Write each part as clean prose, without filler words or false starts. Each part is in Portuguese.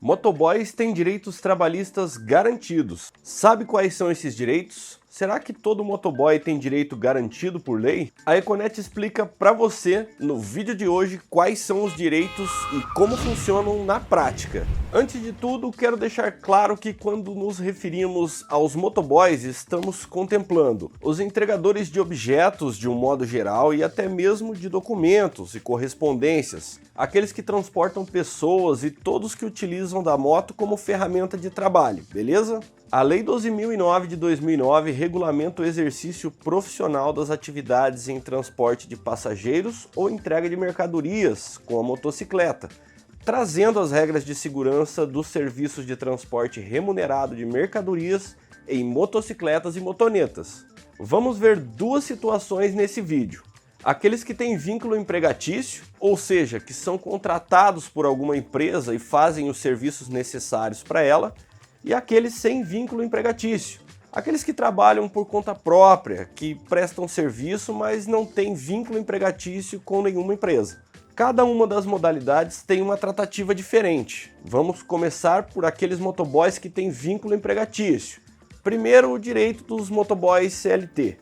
Motoboys têm direitos trabalhistas garantidos. Sabe quais são esses direitos? Será que todo motoboy tem direito garantido por lei? A Econet explica para você no vídeo de hoje quais são os direitos e como funcionam na prática. Antes de tudo, quero deixar claro que quando nos referimos aos motoboys, estamos contemplando os entregadores de objetos de um modo geral e até mesmo de documentos e correspondências, aqueles que transportam pessoas e todos que utilizam da moto como ferramenta de trabalho, beleza? A Lei 12.009 de 2009 regulamenta o exercício profissional das atividades em transporte de passageiros ou entrega de mercadorias com a motocicleta, trazendo as regras de segurança dos serviços de transporte remunerado de mercadorias em motocicletas e motonetas. Vamos ver duas situações nesse vídeo. Aqueles que têm vínculo empregatício, ou seja, que são contratados por alguma empresa e fazem os serviços necessários para ela, e aqueles sem vínculo empregatício, aqueles que trabalham por conta própria, que prestam serviço, mas não têm vínculo empregatício com nenhuma empresa. Cada uma das modalidades tem uma tratativa diferente. Vamos começar por aqueles motoboys que têm vínculo empregatício. Primeiro, o direito dos motoboys CLT.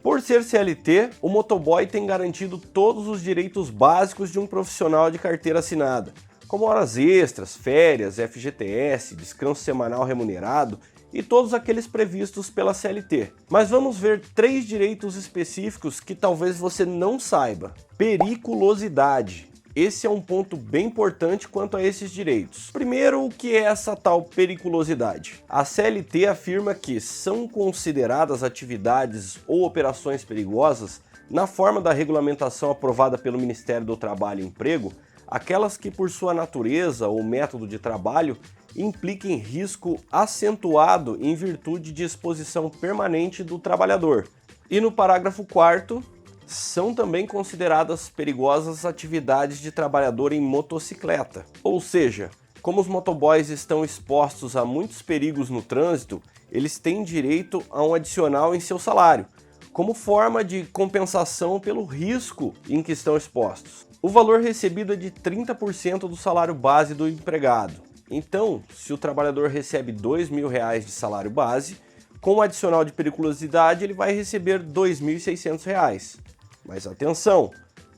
Por ser CLT, o motoboy tem garantido todos os direitos básicos de um profissional de carteira assinada, como horas extras, férias, FGTS, descanso semanal remunerado e todos aqueles previstos pela CLT. Mas vamos ver três direitos específicos que talvez você não saiba. Periculosidade. Esse é um ponto bem importante quanto a esses direitos. Primeiro, o que é essa tal periculosidade? A CLT afirma que são consideradas atividades ou operações perigosas, na forma da regulamentação aprovada pelo Ministério do Trabalho e Emprego, aquelas que por sua natureza ou método de trabalho impliquem risco acentuado em virtude de exposição permanente do trabalhador. E no parágrafo 4º, são também consideradas perigosas atividades de trabalhador em motocicleta. Ou seja, como os motoboys estão expostos a muitos perigos no trânsito, eles têm direito a um adicional em seu salário, como forma de compensação pelo risco em que estão expostos. O valor recebido é de 30% do salário base do empregado. Então, se o trabalhador recebe R$2.000 de salário base, com o adicional de periculosidade ele vai receber R$2.600. Mas atenção,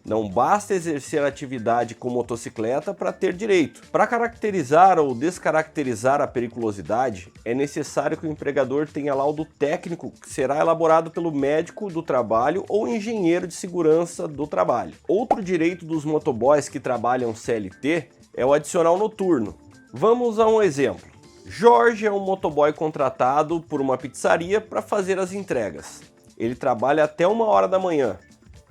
não basta exercer atividade com motocicleta para ter direito. Para caracterizar ou descaracterizar a periculosidade, é necessário que o empregador tenha laudo técnico que será elaborado pelo médico do trabalho ou engenheiro de segurança do trabalho. Outro direito dos motoboys que trabalham CLT é o adicional noturno. Vamos a um exemplo. Jorge é um motoboy contratado por uma pizzaria para fazer as entregas. Ele trabalha até 1h da manhã,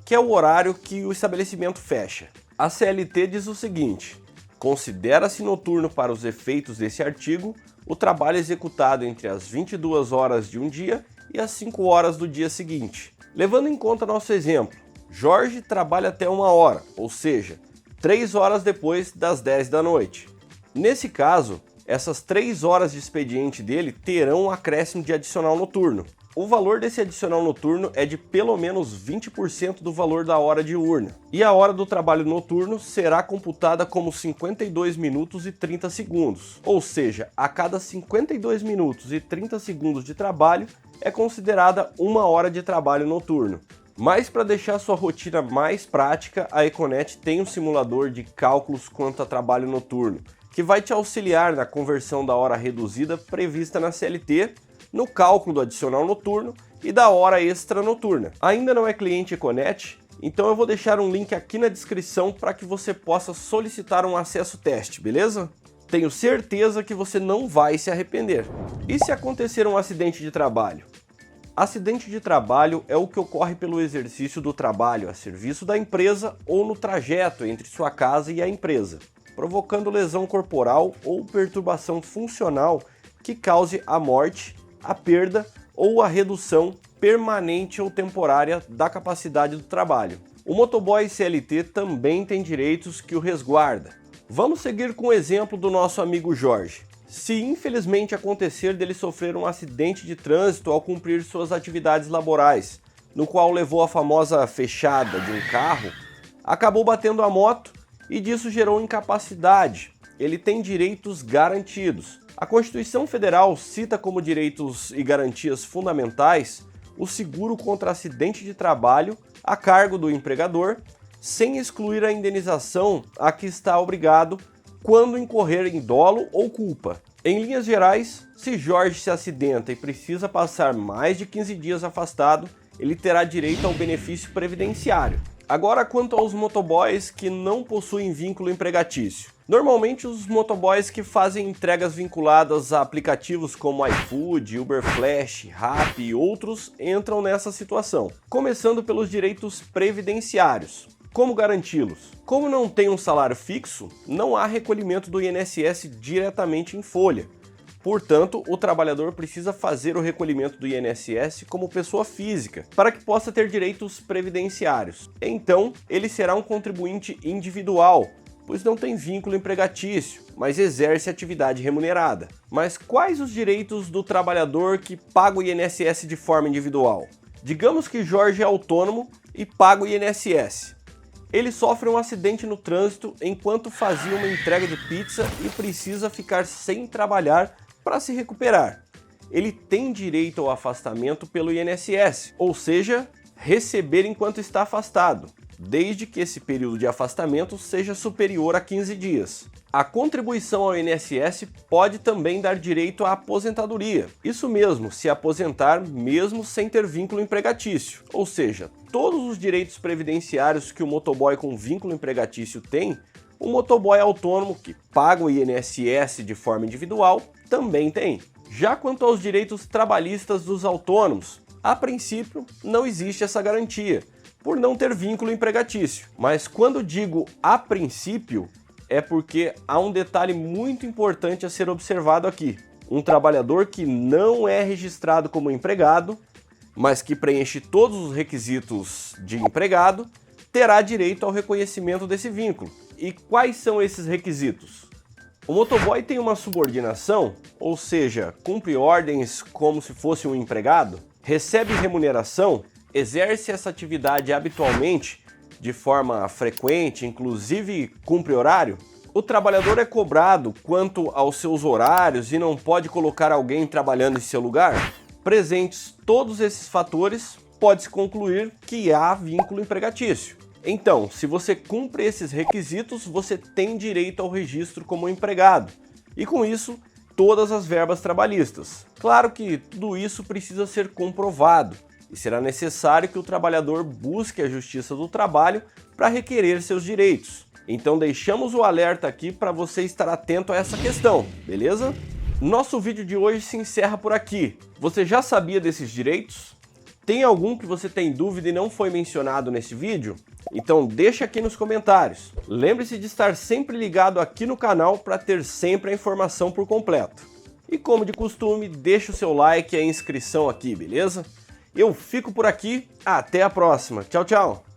que é o horário que o estabelecimento fecha. A CLT diz o seguinte: considera-se noturno para os efeitos desse artigo o trabalho executado entre as 22 horas de um dia e as 5 horas do dia seguinte. Levando em conta nosso exemplo, Jorge trabalha até 1h, ou seja, 3 horas depois das 10 da noite. Nesse caso, essas 3 horas de expediente dele terão um acréscimo de adicional noturno. O valor desse adicional noturno é de pelo menos 20% do valor da hora diurna. E a hora do trabalho noturno será computada como 52 minutos e 30 segundos. Ou seja, a cada 52 minutos e 30 segundos de trabalho é considerada 1 hora de trabalho noturno. Mas para deixar sua rotina mais prática, a Econet tem um simulador de cálculos quanto a trabalho noturno, que vai te auxiliar na conversão da hora reduzida prevista na CLT, no cálculo do adicional noturno e da hora extra noturna. Ainda não é cliente Econet? Então eu vou deixar um link aqui na descrição para que você possa solicitar um acesso teste, beleza? Tenho certeza que você não vai se arrepender. E se acontecer um acidente de trabalho? Acidente de trabalho é o que ocorre pelo exercício do trabalho a serviço da empresa ou no trajeto entre sua casa e a empresa, provocando lesão corporal ou perturbação funcional que cause a morte, a perda ou a redução permanente ou temporária da capacidade do trabalho. O motoboy CLT também tem direitos que o resguarda. Vamos seguir com o exemplo do nosso amigo Jorge. Se infelizmente acontecer dele sofrer um acidente de trânsito ao cumprir suas atividades laborais, no qual levou a famosa fechada de um carro, acabou batendo a moto e disso gerou incapacidade, ele tem direitos garantidos. A Constituição Federal cita como direitos e garantias fundamentais o seguro contra acidente de trabalho a cargo do empregador, sem excluir a indenização a que está obrigado quando incorrer em dolo ou culpa. Em linhas gerais, se Jorge se acidenta e precisa passar mais de 15 dias afastado, ele terá direito ao benefício previdenciário. Agora, quanto aos motoboys que não possuem vínculo empregatício. Normalmente, os motoboys que fazem entregas vinculadas a aplicativos como iFood, Uberflash, Rappi e outros entram nessa situação. Começando pelos direitos previdenciários. Como garanti-los? Como não tem um salário fixo, não há recolhimento do INSS diretamente em folha. Portanto, o trabalhador precisa fazer o recolhimento do INSS como pessoa física, para que possa ter direitos previdenciários. Então, ele será um contribuinte individual, pois não tem vínculo empregatício, mas exerce atividade remunerada. Mas quais os direitos do trabalhador que paga o INSS de forma individual? Digamos que Jorge é autônomo e paga o INSS. Ele sofre um acidente no trânsito enquanto fazia uma entrega de pizza e precisa ficar sem trabalhar para se recuperar. Ele tem direito ao afastamento pelo INSS, ou seja, receber enquanto está afastado, desde que esse período de afastamento seja superior a 15 dias. A contribuição ao INSS pode também dar direito à aposentadoria. Isso mesmo, se aposentar mesmo sem ter vínculo empregatício. Ou seja, todos os direitos previdenciários que o motoboy com vínculo empregatício tem, o motoboy autônomo que paga o INSS de forma individual também tem. Já quanto aos direitos trabalhistas dos autônomos, a princípio não existe essa garantia, por não ter vínculo empregatício. Mas quando digo a princípio, é porque há um detalhe muito importante a ser observado aqui. Um trabalhador que não é registrado como empregado, mas que preenche todos os requisitos de empregado, terá direito ao reconhecimento desse vínculo. E quais são esses requisitos? O motoboy tem uma subordinação, ou seja, cumpre ordens como se fosse um empregado, recebe remuneração, exerce essa atividade habitualmente, de forma frequente, inclusive cumpre horário. O trabalhador é cobrado quanto aos seus horários e não pode colocar alguém trabalhando em seu lugar? Presentes todos esses fatores, pode-se concluir que há vínculo empregatício. Então, se você cumpre esses requisitos, você tem direito ao registro como empregado. E com isso, todas as verbas trabalhistas. Claro que tudo isso precisa ser comprovado e será necessário que o trabalhador busque a Justiça do Trabalho para requerer seus direitos. Então deixamos o alerta aqui para você estar atento a essa questão, beleza? Nosso vídeo de hoje se encerra por aqui. Você já sabia desses direitos? Tem algum que você tem dúvida e não foi mencionado nesse vídeo? Então deixa aqui nos comentários. Lembre-se de estar sempre ligado aqui no canal para ter sempre a informação por completo. E como de costume, deixa o seu like e a inscrição aqui, beleza? Eu fico por aqui, até a próxima. Tchau, tchau!